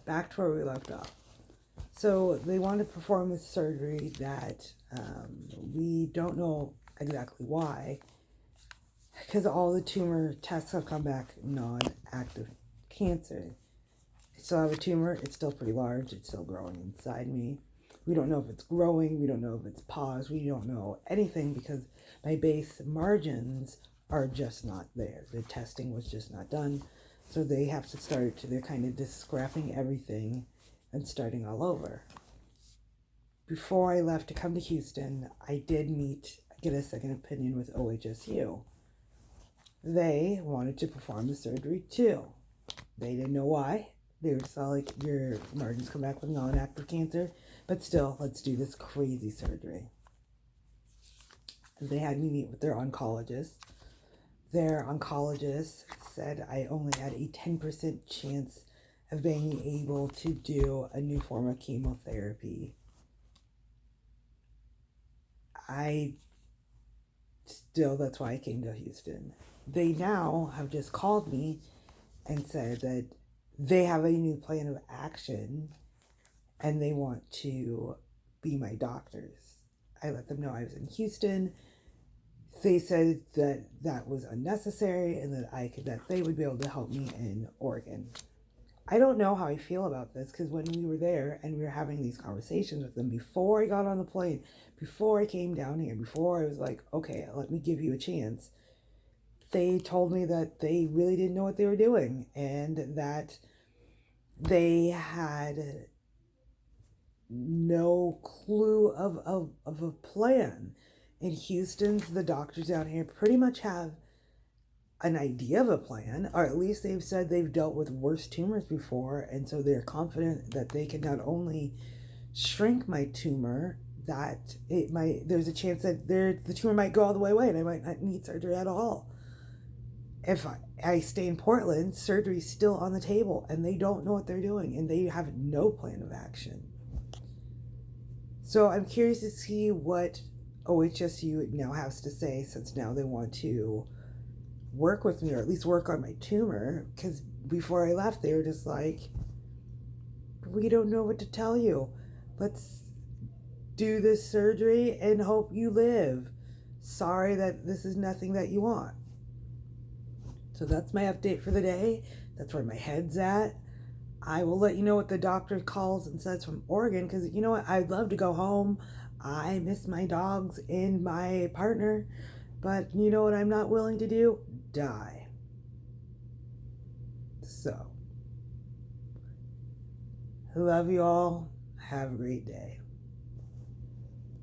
back to where we left off. So they want to perform this surgery that we don't know exactly why, because all the tumor tests have come back non-active cancer. I still have a tumor. It's still pretty large. It's still growing inside me. We don't know if it's growing. We don't know if it's paused. We don't know anything because my base margins are just not there. The testing was just not done. So they have to start, they're kind of just scrapping everything and starting all over. Before I left to come to Houston, I did get a second opinion with OHSU. They wanted to perform the surgery too. They didn't know why. They were just all like, your margins come back with non-active cancer, but still, let's do this crazy surgery. They had me meet with their oncologist. Their oncologist said I only had a 10% chance of being able to do a new form of chemotherapy. That's why I came to Houston. They now have just called me and said that they have a new plan of action and they want to be my doctors. I let them know I was in Houston. They said that that was unnecessary and that they would be able to help me in Oregon. I don't know how I feel about this because when we were there and we were having these conversations with them before I got on the plane, before I came down here, before I was like, okay, let me give you a chance, they told me that they really didn't know what they were doing and that they had no clue of a plan. In Houston, the doctors down here pretty much have an idea of a plan, or at least they've said they've dealt with worse tumors before, and so they're confident that they can not only shrink my tumor, that there's a chance that the tumor might go all the way away and I might not need surgery at all. If I stay in Portland, surgery's still on the table and they don't know what they're doing and they have no plan of action. So I'm curious to see what OHSU now has to say, since now they want to work with me or at least work on my tumor, because before I left they were just like, we don't know what to tell you. Let's do this surgery and hope you live. Sorry that this is nothing that you want. So that's my update for the day. That's where my head's at. I will let you know what the doctor calls and says from Oregon, because you know what? I'd love to go home. I miss my dogs and my partner. But you know what I'm not willing to do? Die. So, love you all. Have a great day.